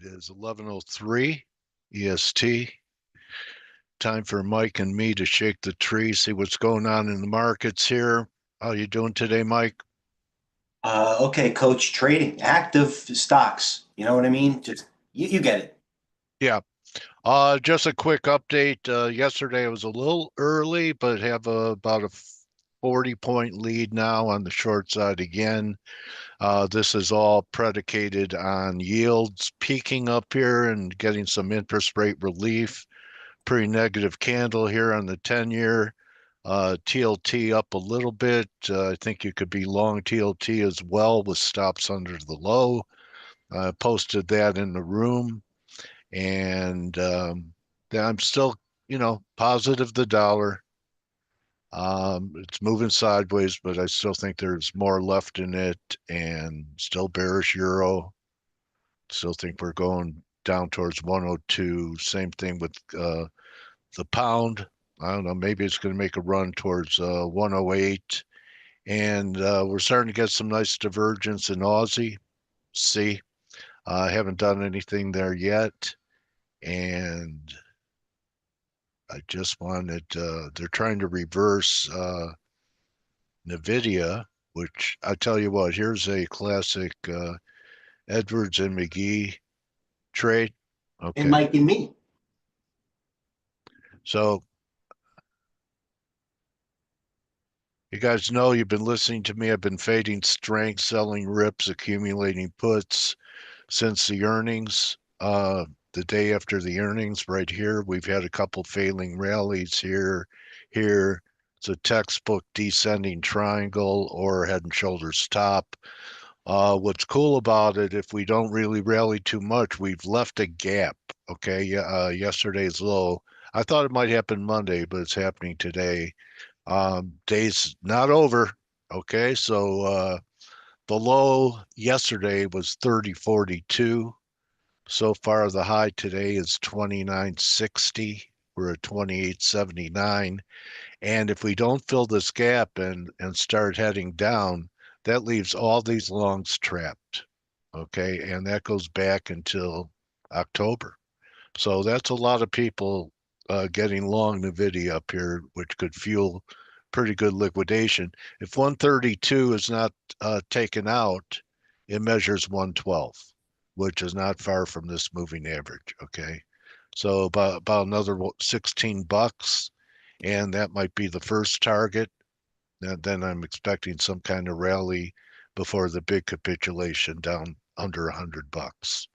is 11:03 EST. Time for Mike and me to shake the tree, see what's going on in the markets here. How you doing today, Mike? Okay, coach, trading active stocks. You know what I mean? Just you get it. Yeah. Just a quick update. Yesterday it was a little early, but have about a 40-point lead now on the short side again. This is all predicated on yields peaking up here and getting some interest rate relief. Pretty negative candle here on the 10-year. TLT up a little bit. I think you could be long TLT as well with stops under the low. I posted that in the room, and I'm still, positive the dollar. It's moving sideways, but I still think there's more left in it, and still bearish euro. Still think we're going down towards 102. Same thing with the pound. I don't know, maybe it's going to make a run towards 108. And we're starting to get some nice divergence in Aussie. See, I haven't done anything there yet. And I just wanted, they're trying to reverse NVIDIA, which I tell you what, here's a classic Edwards and McGee trade. And Okay. Mike and me. So you guys know you've been listening to me. I've been fading strength, selling rips, accumulating puts since the earnings. The day after the earnings, right here, we've had a couple failing rallies here. Here, it's a textbook descending triangle or head and shoulders top. What's cool about it, if we don't really rally too much, we've left a gap. Okay, yesterday's low. I thought it might happen Monday, but it's happening today. Day's not over. Okay, so the low yesterday was 30.42. So far, the high today is 29.60. We're at 28.79. And if we don't fill this gap and start heading down, that leaves all these longs trapped. Okay, and that goes back until October. So that's a lot of people getting long NVIDIA up here, which could fuel pretty good liquidation. If 132 is not taken out, it measures 112, which is not far from this moving average. Okay, so about another 16 bucks, and that might be the first target. And then I'm expecting some kind of rally before the big capitulation down under 100 bucks.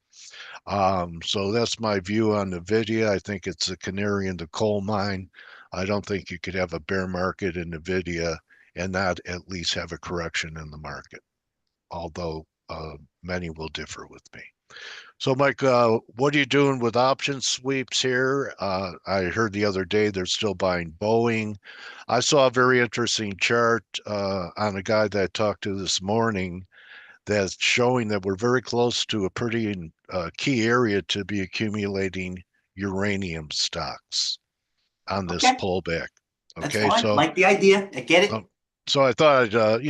So that's my view on NVIDIA. I think it's a canary in the coal mine. I don't think you could have a bear market in NVIDIA and not at least have a correction in the market, although many will differ with me. So, Mike, what are you doing with option sweeps here? I heard the other day they're still buying Boeing. I saw a very interesting chart on a guy that I talked to this morning that's showing that we're very close to a pretty key area to be accumulating uranium stocks on this Okay, pullback. that's Okay, fine. Like the idea. I get uh, it. so I thought I'd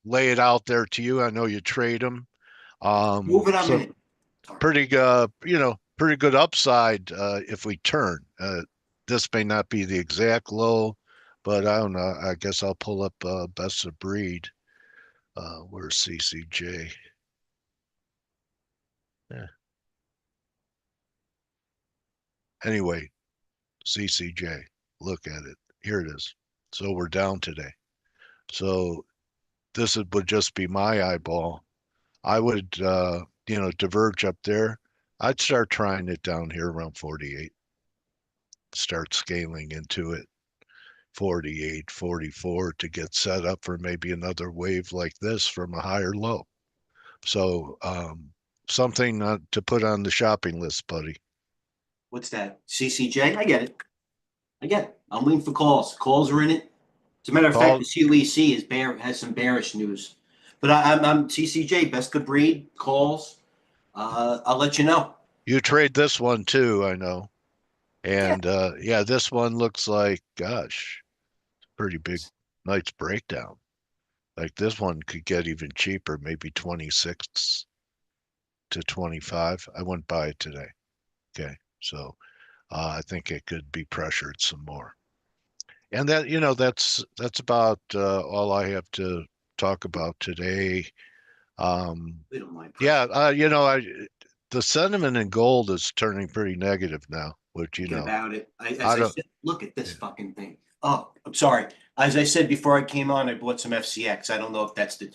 lay it out there to you. I know you trade them. Move it. I'm in So it. Sorry. pretty good upside if we turn. This may not be the exact low, but I don't know. I guess I'll pull up best of breed. Where's CCJ? Yeah. Anyway, CCJ. Look at it. Here it is. So we're down today. So would just be my eyeball. I would, diverge up there. I'd start trying it down here around 48. Start scaling into it. 48, 44 to get set up for maybe another wave like this from a higher low. So something to put on the shopping list, buddy. What's that? CCJ. I get it. I get it. I'm waiting for calls. Calls are in it. As a matter of fact, Call the CLEC has some bearish news. But I'm CCJ, best of breed, calls. I'll let you know. you trade this one too, I know. Yeah. And yeah, this one looks like, gosh, pretty big, nice breakdown. Like this one could get even cheaper, maybe 26 to 25. I wouldn't buy it today. Okay. So I think it could be pressured some more. And that, that's about all I have to talk about today. Um, We don't mind yeah, pressure. the sentiment in gold is turning pretty negative now, which, Thinking about it. As I I don't, said, look at this yeah, fucking thing. Oh, I'm sorry. As I said before I came on, I bought some FCX. I don't know if that's the,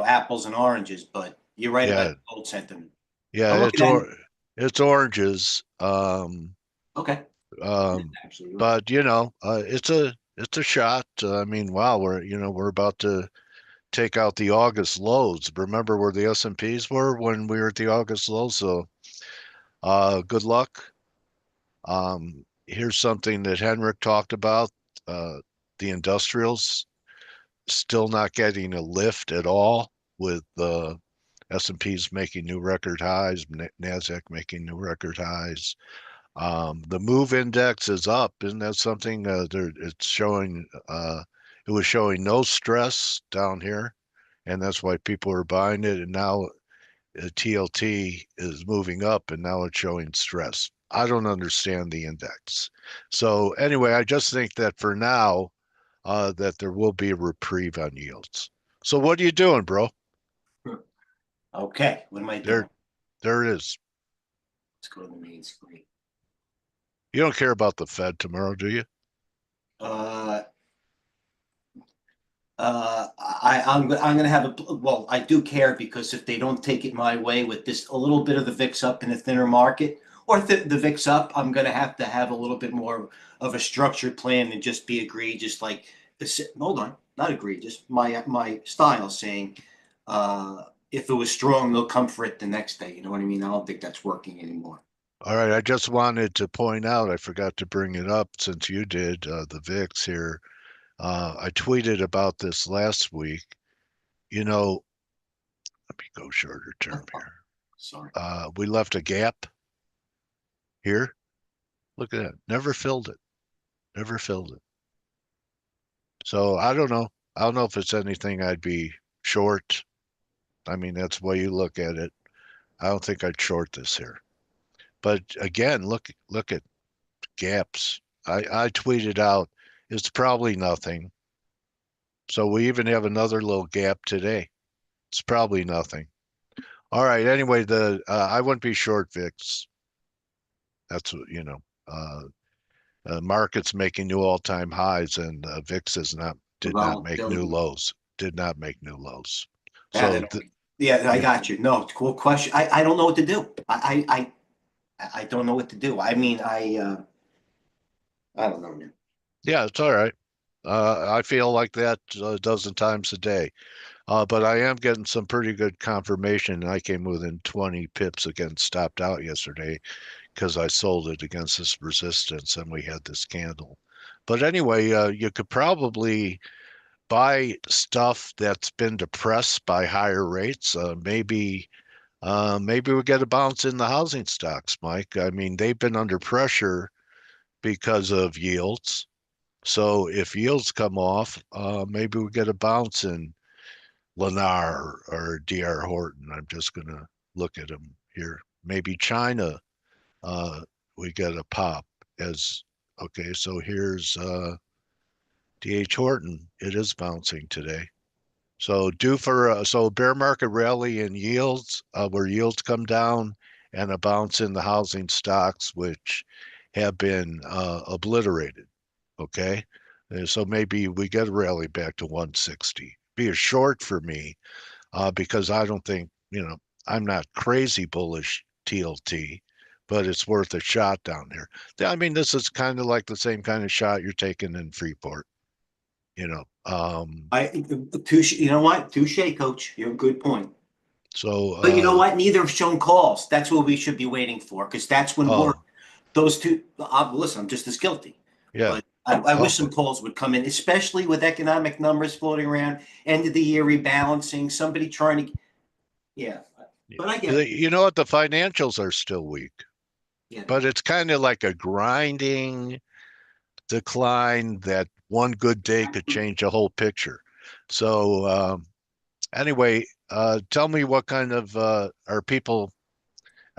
apples and oranges, but you're right about yeah, the gold sentiment. yeah, I'm looking at it. it's oranges. Okay. Um, Actually, you're right. but it's a shot. I mean, wow, we're about to take out the August lows. Remember where the S&Ps were when we were at the August lows? So, good luck. Here's something that Henrik talked about. Uh, the industrials still not getting a lift at all with the S&Ps making new record highs, Nasdaq making new record highs. The move index is up. Isn't that something? It's showing. It was showing no stress down here, and that's why people are buying it. And now TLT is moving up, and now it's showing stress. I don't understand the index. So anyway, I just think that for now, that there will be a reprieve on yields. So what are you doing, bro? Okay. What am I There, doing? there it is. Let's go to the main screen. You don't care about the Fed tomorrow, do you? Uh, I'm going to have a, well, I do care because if they don't take it my way with this, a little bit of the VIX up in a thinner market or the VIX up, I'm going to have a little bit more of a structured plan than just be egregious. Like this, hold on, not egregious. My style saying, if it was strong, they'll come for it the next day. You know what I mean? I don't think that's working anymore. All right, I just wanted to point out, I forgot to bring it up since you did, the VIX here. I tweeted about this last week. You know, let me go shorter term here. Sorry. We left a gap here. Look at that. Never filled it. Never filled it. So I don't know. I don't know if it's anything I'd be short. I mean, that's the way you look at it. I don't think I'd short this here. But again, look at gaps. I tweeted out it's probably nothing. So we even have another little gap today. It's probably nothing. All right. Anyway, the I wouldn't be short VIX. That's what Uh, market's making new all-time highs, and VIX did not make new Volatility. lows. Did not make new lows. Yeah, they So don't. Yeah, I yeah, got you. No, cool question. I don't know what to do. I don't know what to do. I mean, I don't know, man. yeah, it's all right. I feel like that a dozen times a day. But I am getting some pretty good confirmation. I came within 20 pips against stopped out yesterday because I sold it against this resistance and we had this candle. But anyway, you could probably buy stuff that's been depressed by higher rates. Maybe we get a bounce in the housing stocks, Mike. I mean, they've been under pressure because of yields. So if yields come off, maybe we get a bounce in Lennar or DR Horton. I'm just going to look at them here. Maybe China, uh, we get a pop as okay. So here's DH Horton. It is bouncing today. So due for bear market rally in yields, where yields come down, and a bounce in the housing stocks, which have been obliterated. Okay, so maybe we get a rally back to 160. Be a short for me because I don't think I'm not crazy bullish TLT, but it's worth a shot down there. I mean, this is kind of like the same kind of shot you're taking in Freeport. You know, Touche. You know what? Touche, coach. You have a good point. so But you know what? Neither have shown calls. That's what we should be waiting for because that's when we're oh those two. Listen, I'm just as guilty. yeah. But I wish Oh, some calls would come in, especially with economic numbers floating around, end of the year rebalancing, somebody trying to. Yeah, but I get it. you know what? The financials are still weak, Yeah, they but are. it's kind of like a grinding decline that one good day could change the whole picture. So anyway, tell me what kind of are people?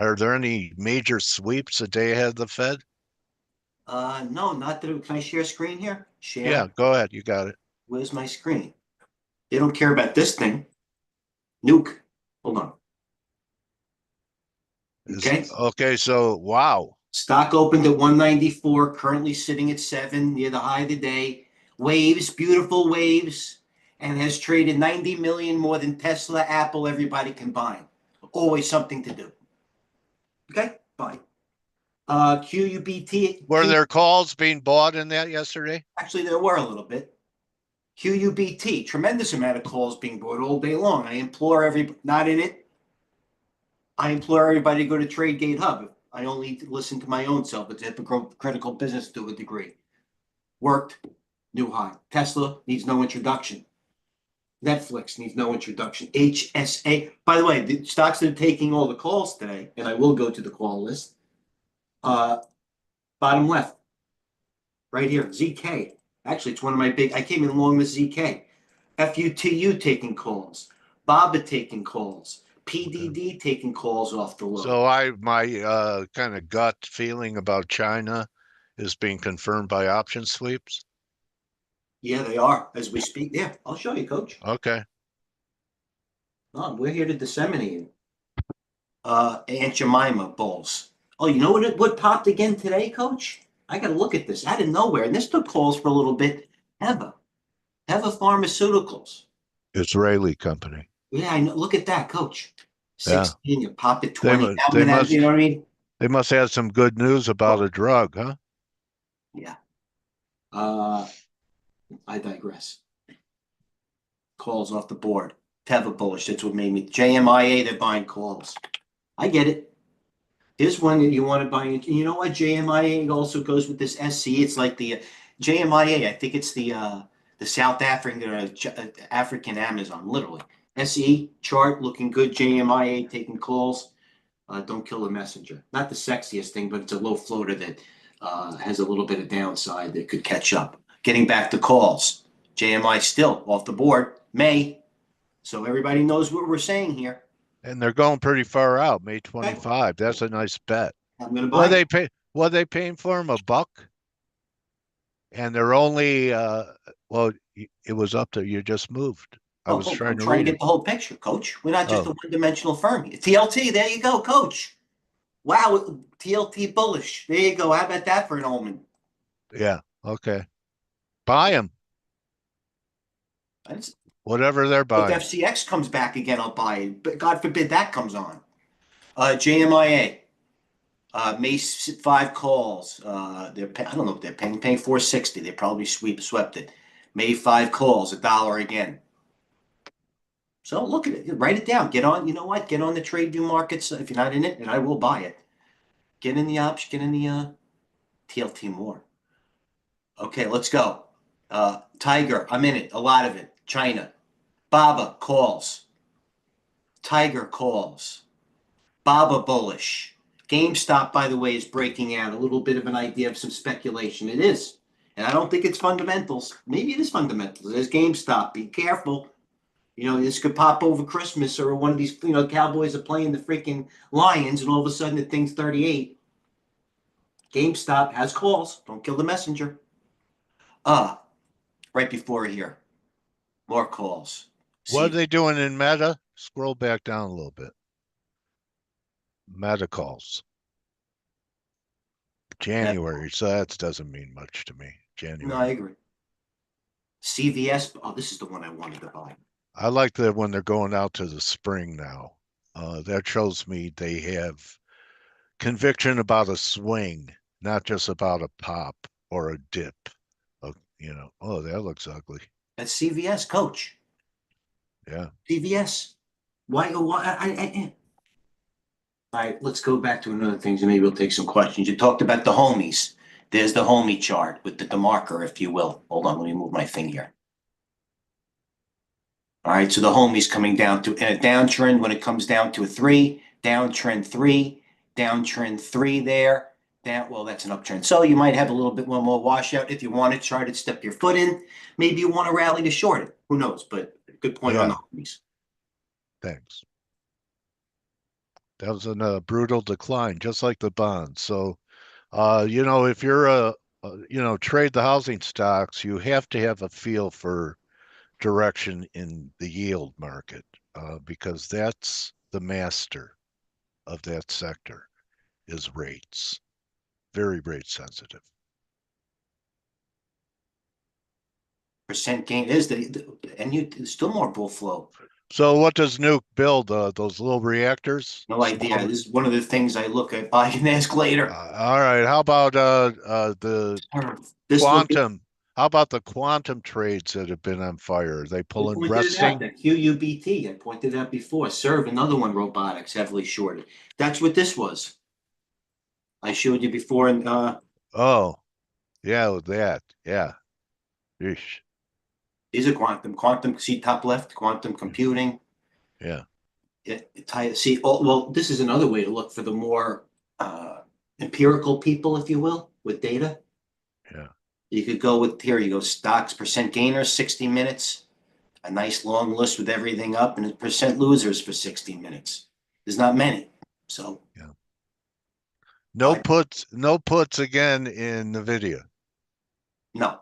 Are there any major sweeps a day ahead of the Fed? No, not that. Can I share screen here? Yeah, Share. go ahead. You got it. Where's my screen? They don't care about this thing. Nuke. Hold on. Is Okay. okay, so wow. Stock opened at 194, currently sitting at 7, near the high of the day. Waves, beautiful waves, and has traded 90 million more than Tesla, Apple, everybody combined. Always something to do. Okay, fine. QUBT, Were there calls being bought in that yesterday? actually, there were a little bit. QUBT, tremendous amount of calls being bought all day long. I implore everybody, not in it. I implore everybody to go to TradeGATEHub. I only listen to my own self. It's a hypocritical business to a degree. Worked, new high. Tesla needs no introduction. Netflix needs no introduction. HSA. By the way, the stocks that are taking all the calls today, and I will go to the call list. Uh, Bottom left, right here, ZK. Actually, it's one of my big. I came in long with ZK. FUTU taking calls. BABA taking calls. Okay. PDD taking calls off the low. So my kind of gut feeling about China is being confirmed by option sweeps. Yeah, they are as we speak. Yeah, I'll show you, Coach. Okay. We're here to disseminate it. Aunt Jemima bulls. Oh, you know what popped again today, Coach? I got to look at this out of nowhere, and this took calls for a little bit. Teva Pharmaceuticals. Israeli company. Yeah, I know. Look at that, Coach. Yeah. 16, you pop it They 20. mu- Now I'm they gonna have, you must know what I mean? they must have some good news about Oh, a drug, huh? yeah. Uh, I digress. Calls off the board. Teva bullish. That's what made me. JMIA, they're buying calls. I get it. Here's one that you want to buy. You know what? JMIA also goes with this SC. It's like the JMIA. I think it's the South African African Amazon, literally. SE chart looking good. JMIA taking calls. Don't kill the messenger. Not the sexiest thing, but it's a low floater that has a little bit of downside that could catch up. Getting back to calls. JMI still off the board. May. So everybody knows what we're saying here. And they're going pretty far out, May Okay. 25. That's a nice bet. I'm going to What buy it. they pay what they paying for them? $1? And they're only well, it was up to you just moved. I was Oh, I'm trying to trying to read get it. the whole picture, Coach. We're not just a Oh, one-dimensional firm. TLT, there you go, Coach. Wow, TLT bullish. There you go. How about that for an omen? yeah. Okay. Buy them. I just, Whatever they're if buying. FCX comes back again, I'll buy it. But God forbid that comes on. JMIA, May 5 calls. I don't know if they're paying 460. They probably swept it. May 5 calls, $1 again. So look at it. Write it down. Get on. You know what? Get on the trade view markets if you're not in it, and I will buy it. Get in the option. Get in the TLT more. Okay, let's go. Tiger, I'm in it. A lot of it. China. Baba calls. Tiger calls. Baba bullish. GameStop, by the way, is breaking out. A little bit of an idea of some speculation. It is. And I don't think it's fundamentals. Maybe it is fundamentals. There's GameStop. Be careful. You know, this could pop over Christmas or one of these, Cowboys are playing the freaking Lions and all of a sudden the thing's 38. GameStop has calls. Don't kill the messenger. Right before here. More calls. What are See, they doing in Meta? Scroll back down a little bit. Meta calls. January. So that doesn't mean much to me. no, I January. agree. CVS. Oh, this is the one I wanted to buy. I like that when they're going out to the spring now. That shows me they have conviction about a swing, not just about a pop or a dip. Oh, that looks ugly. That's CVS, Coach. Yeah. CVS. Why? All right, let's go back to another thing, and maybe we'll take some questions. You talked about the homies. There's the homie chart with the marker, if you will. Hold on, let me move my thing here. All right, so the homie's coming down to in a downtrend when it comes down to a 3, downtrend 3, downtrend 3 there. Well, that's an uptrend. So you might have a little bit more washout. If you want to chart it, step your foot in. Maybe you want to rally to short it. Who knows? But good point on the Yeah. homies. Thanks. That was in a brutal decline, just like the bonds. So, if you're trade the housing stocks, you have to have a feel for direction in the yield market, because that's the master of that sector is rates. Very rate sensitive. Percent gain is and there's still more bull flow. So what does Nuke build? Those little reactors? No idea. Small. This is one of the things I look at. I can ask later. All right. How about the This look. quantum? How about the quantum trades that have been on fire? Are they I pulling pointed it out. resting? That QUBT. I pointed it out before. Serve another one. Robotics heavily shorted. That's what this was. I showed you before, and Oh, yeah, with that. Yeah. Eesh. these are quantum. Quantum. See top left. Quantum computing. Yeah. See. Oh, well, this is another way to look for the more empirical people, if you will, with data. Yeah. You could go with here. You go stocks percent gainers 60 minutes. A nice long list with everything up, and percent losers for 60 minutes. There's not many, so. Yeah. No puts again in NVIDIA. No,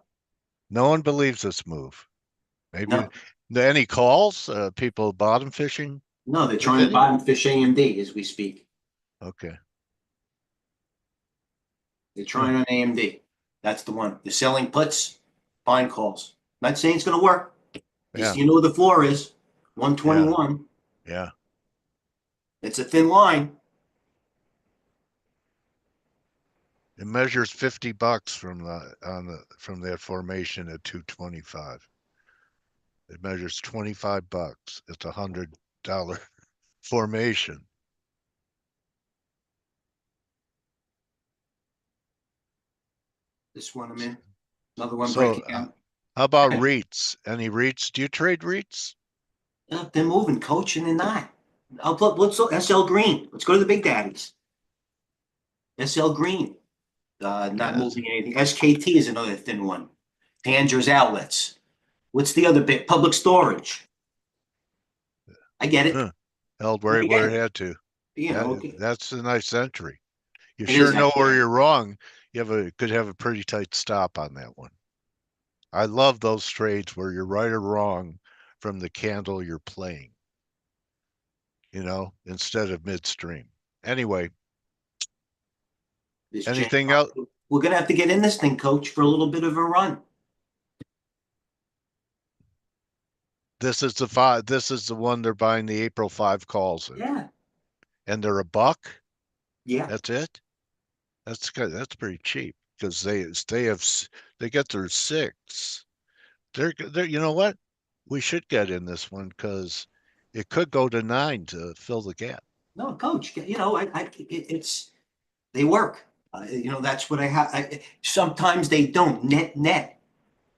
No one believes this move. Maybe no, any calls? People bottom fishing no. They're trying to NVIDIA? bottom fish AMD as we speak. Okay. They're Huh. trying on AMD. That's the one. They're selling puts, buying calls. Not saying it's going to work. Yeah. You know what the floor is Yeah. 121. Yeah. It's a thin line. It measures $50 from that formation at 225. It measures $25. It's $100 formation. This one I'm in. Another one So, breaking out. how about REITs? Any REITs? Do you trade REITs? They're moving, coach, and they're not. Let's look. SL Green. Let's go to the big daddies. SL Green. Not Yes. moving anything. SKT is another thin one. Tanger's Outlets. What's the other bit? Public storage. I get it. Huh. Held I right get where it it. had to. You know, okay. That's a nice entry. You It is sure know where actually. you're wrong. Could have a pretty tight stop on that one. I love those trades where you're right or wrong from the candle you're playing, instead of midstream. Anyway, This Jan. anything else? We're gonna have to get in this thing, coach, for a little bit of a run. This is the one they're buying the April 5 calls in. Yeah. And they're $1. Yeah. That's it. That's good. That's pretty cheap because they get their 6. They're you know what? We should get in this one because it could go to 9 to fill the gap. No, coach. It's they work. That's what I have. Sometimes they don't. Net.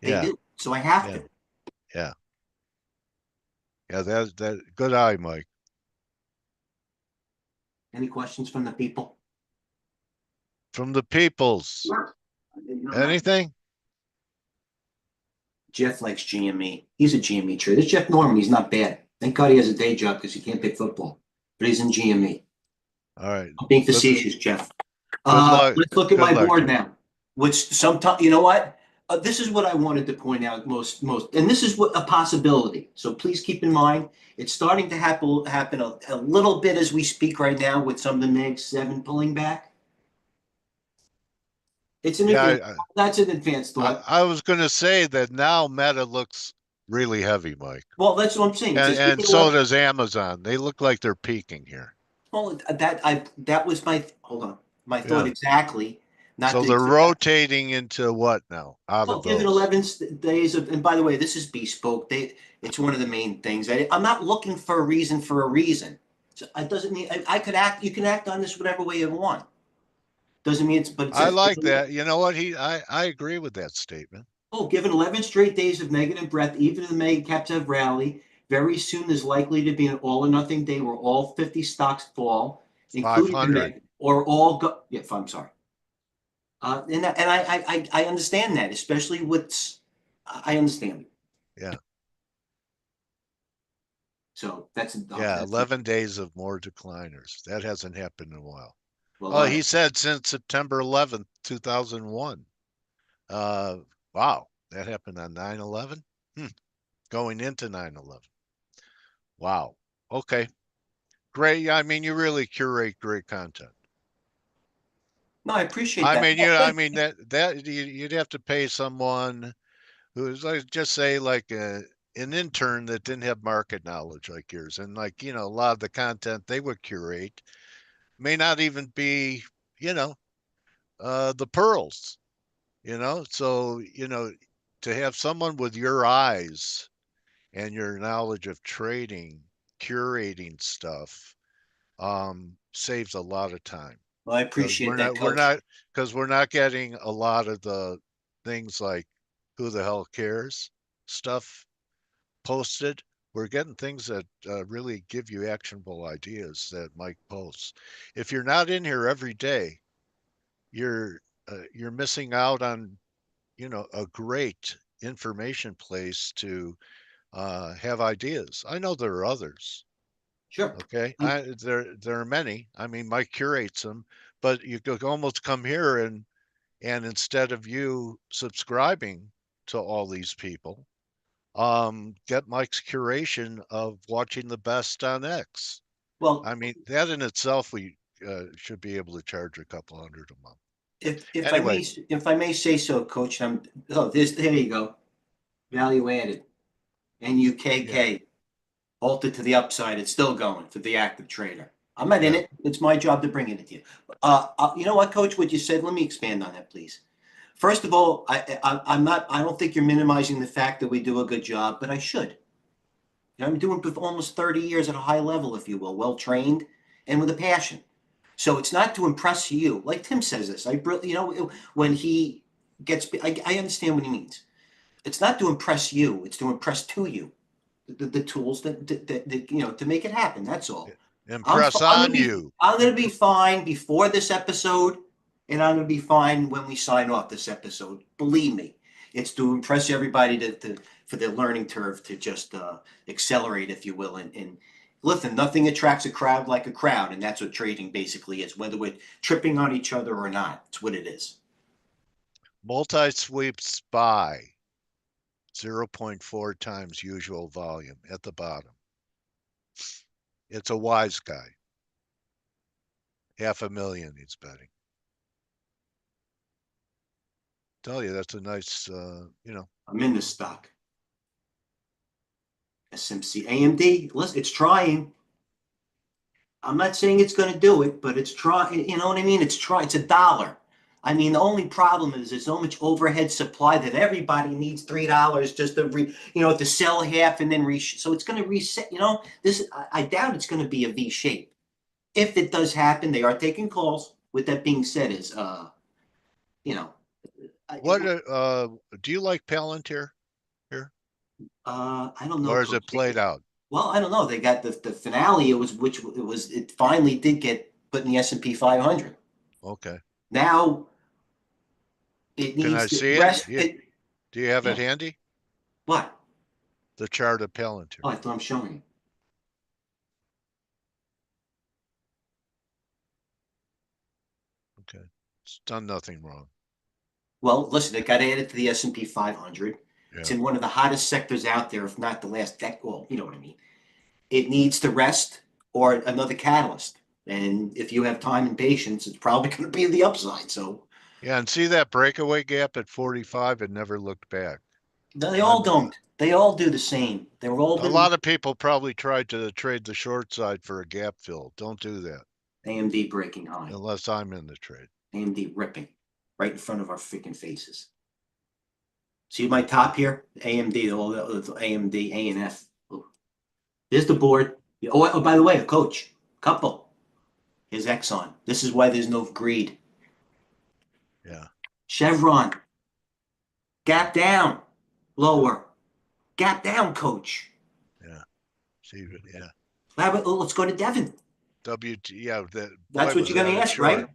They Yeah, do. So I have yeah, to. yeah, yeah. That good eye, Mike. Any questions from the people? From the peoples. Sure. Not Anything? Jeff likes GME. He's a GME trader. This Jeff Norman. He's not bad. Thank God he has a day job because he can't pick football. But he's in GME. All right. I'm being Good facetious, Jeff. good luck. Let's look at Good my luck, board Jeff. now. Which sometimes, you know what? This is what I wanted to point out and this is what a possibility. So please keep in mind, it's starting to happen a little bit as we speak right now with some of the Mag 7 pulling back. It's an Yeah, advanced, that's an advanced thought. I was going to say that now Meta looks really heavy, Mike. Well, that's what I'm saying. It's And so does Amazon. They look like they're peaking here. well, that was hold on, my thought Yeah. exactly. Not So the they're exact. rotating into what now? Out Well, of give it those 11 days of, and by the way, this is bespoke. It's one of the main things. I'm not looking for a reason for a reason. So it doesn't mean I could act. You can act on this whatever way you want. Doesn't mean but it I says, like that. You know what? I agree with that statement. oh, given 11 straight days of negative breadth, even if the mega caps have rally, very soon there's likely to be an all or nothing day where all 50 stocks fall, including the 500. mega, or all go. Yeah, I'm sorry. And I understand that, especially I understand it. Yeah. So that's Yeah, that's 11 days of more decliners. That hasn't happened in a while. well, Oh, he said since September 11th, 2001. Uh, wow, that happened on 9/11. Going into 9/11. Wow. Okay. Great. I mean, you really curate great content. no, I appreciate I that. mean, Well, that you'd have to pay someone who's like just say like an intern that didn't have market knowledge like yours, and like a lot of the content they would curate may not even be you know the pearls. So to have someone with your eyes and your knowledge of trading curating stuff saves a lot of time I because appreciate we're that, not we're Coach. not because we're not getting a lot of the things like who the hell cares stuff posted. We're getting things that really give you actionable ideas that Mike posts. If you're not in here every day, you're missing out on a great information place to have ideas. I know there are others. Sure. Okay, I, there are many. I mean, Mike curates them, but you could almost come here and instead of you subscribing to all these people, get Mike's curation of watching the best on X. well, I mean, that in itself, we should be able to charge a couple hundred a month. if Anyway, if I may say so, Coach, there you go. Value added. yeah, NUKK. Altered to the upside. It's still going for the active trader. I'm not in yeah, it. It's my job to bring it to you. You know what, Coach? What you said. Let me expand on that, please. First of all, I'm not. I don't think you're minimizing the fact that we do a good job, but I should. You know, I'm doing it for almost 30 years at a high level, if you will, well trained and with a passion. So it's not to impress you, like Tim says this. When he gets, I understand what he means. It's not to impress you. It's to impress to you the tools that to make it happen. That's all. I'm impress I'm gonna on be you. I'm gonna be fine before this episode, and I'm gonna be fine when we sign off this episode. Believe me, it's to impress everybody to for the learning curve to just accelerate, if you will. And listen, nothing attracts a crowd like a crowd, and that's what trading basically is. Whether we're tripping on each other or not, it's what it is. Multi-sweep SPY, 0.4 times usual volume at the bottom. It's a wise guy. 500,000 he's betting. Tell you that's a nice, I'm in this stock. SMC AMD. Listen, it's trying. I'm not saying it's going to do it, but it's trying. You know what I mean? It's try. It's a dollar. I mean, the only problem is there's so much overhead supply that everybody needs $3 just to to sell half and then so it's going to reset. I doubt it's going to be a V shape. If it does happen, they are taking calls. With that being said, is you know, I, what do you like Palantir here, I don't know, or is Coach. it played out? Well, I don't know. They got the finale. It finally did get put in the S&P 500. Okay. Now it Can I needs to see it? rest. Do you have it Yeah. handy? What? The chart of Oh, Palantir. I thought I'm showing you. Okay. It's done nothing wrong. Well, listen, it got added to the S&P 500. It's Yeah. in one of the hottest sectors out there, if not the last decade. Well, you know what I mean. It needs to rest or another catalyst. And if you have time and patience, it's probably going to be the upside. So Yeah, and see that breakaway gap at 45? It never looked back. they all I'm don't. They all do the same. They've all A been lot of people probably tried to trade the short side for a gap fill. Don't do that AMD breaking high, unless I'm in the trade. AMD ripping right in front of our freaking faces. See my top here? AMD, all the AMD, A and F. Here's the board. Oh, by the way, a coach, couple. Here's Exxon. This is why there's no greed. Yeah, Chevron, gap down, lower, gap down, coach. yeah. See, yeah. Let's go to Devon. Yeah, that That's boy what was you're going at to a ask, short. right?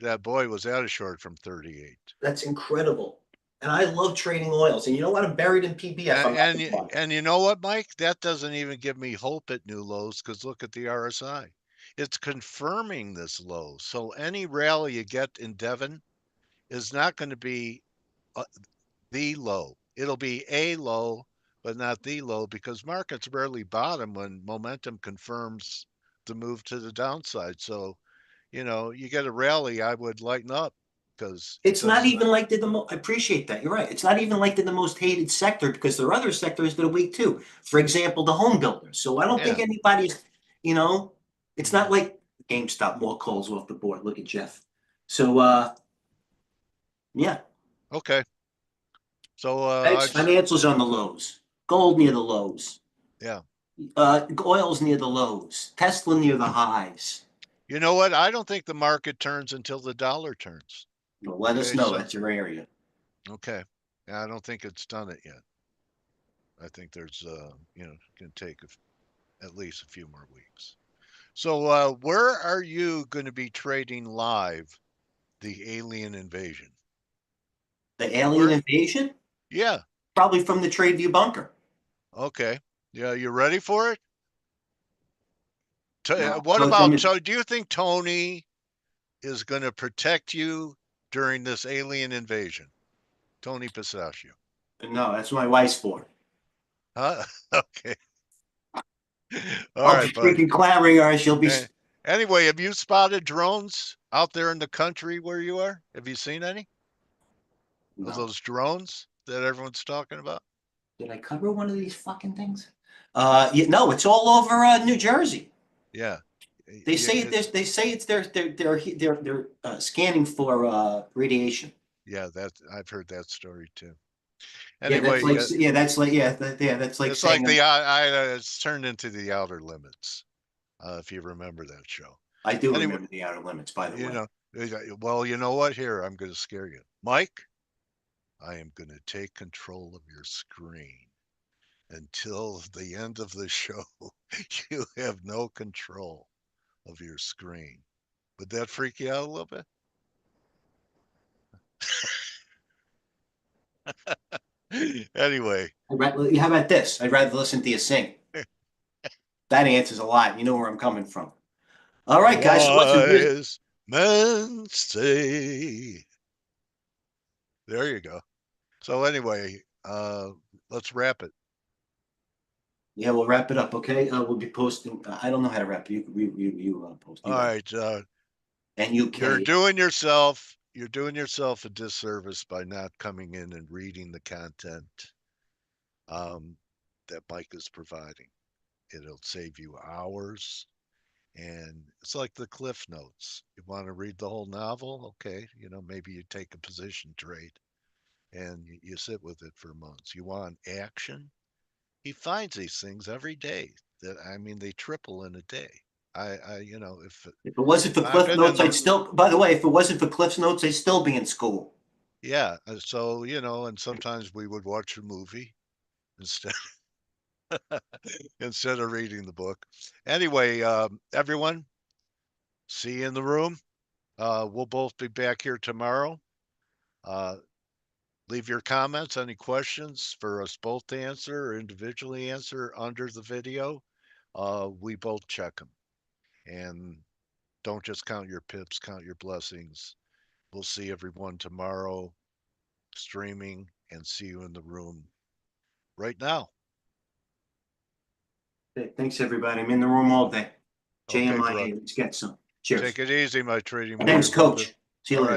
That boy was at a short from 38. That's incredible. And I love trading oils. And you know what? I'm buried in PBF. I'm not And the one. and you know what, Mike? That doesn't even give me hope at new lows because look at the RSI. It's confirming this low. So any rally you get in Devon is not going to be uh, the low. It'll be a low, but not the low because markets rarely bottom when momentum confirms the move to the downside. So, you get a rally, I would lighten up because it It's not does not. even like they're the most, I appreciate that. You're right. It's not even like they're the most hated sector because there are other sectors that are weak too. For example, the home builders. So I don't think Yeah. anybody's, you know, it's not Mhm. like GameStop, more calls off the board. Look at Jeff. So, yeah, Okay. So I it's just financials on the lows, gold near the lows, yeah. oil's near the lows, Tesla near the highs. You know what? I don't think the market turns until the dollar turns. Well, let us Okay, know. so That's your area. okay. Yeah, I don't think it's done it yet. I think there's can take at least a few more weeks. So where are you going to be trading live the alien invasion? The alien Where? invasion, Yeah. probably from the TradeView bunker. Okay. Yeah, you ready for it? No, What Coach, I'm about so do you think Tony is going to protect you during this alien invasion? Tony Pistachio. no, that's my wife's for. Huh? Okay. All I'll be right, buddy. freaking clamoring or she'll be. Eh, Anyway, have you spotted drones out there in the country where you are? Have you seen any of No. those drones that everyone's talking about? Did I cover one of these fucking things? Yeah, no, it's all over New Jersey. Yeah. They Yeah, say it. They say it's they're scanning for radiation. yeah, that I've heard that story too. Yeah, that's Anyway, like yeah, that's like yeah, yeah, that's like it's like saying it's turned into the Outer Limits, if you remember that show. I do Anyway, remember the outer limits, by the you way. know, well, you know what? Here, I'm going to scare you, Mike. I am going to take control of your screen until the end of the show. You have no control of your screen. Would that freak you out a little bit? Anyway, How about this? I'd rather listen to you sing. That answers a lot. You know where I'm coming from. All right, guys. So listen, here's wise men say. There you go. So anyway, let's wrap it. yeah, we'll wrap it up, okay? We'll be posting. I don't know how to wrap it. You post. All You got it. right, And UK. you're doing yourself a disservice by not coming in and reading the content um, that Mike is providing. It'll save you hours. And it's like the Cliff Notes. You want to read the whole novel? Okay, maybe you take a position trade and you sit with it for months. You want action? He finds these things every day. That I mean, they triple in a day. If If it wasn't for I've Cliff been in Notes, I'd the still. By the way, if it wasn't for Cliff Notes, I'd still be in school. yeah, so and sometimes we would watch a movie instead instead of reading the book. Anyway, everyone, see you in the room. We'll both be back here tomorrow. Uh, Leave your comments, any questions for us both to answer or individually answer under the video. We both check them. And don't just count your pips, count your blessings. We'll see everyone tomorrow streaming and see you in the room right now. Okay, thanks, everybody. I'm in the room all day. Okay, bro. JMIA. Let's get some. Cheers. Take it easy, my trading Thanks, warrior brother. Coach. See you All later. right.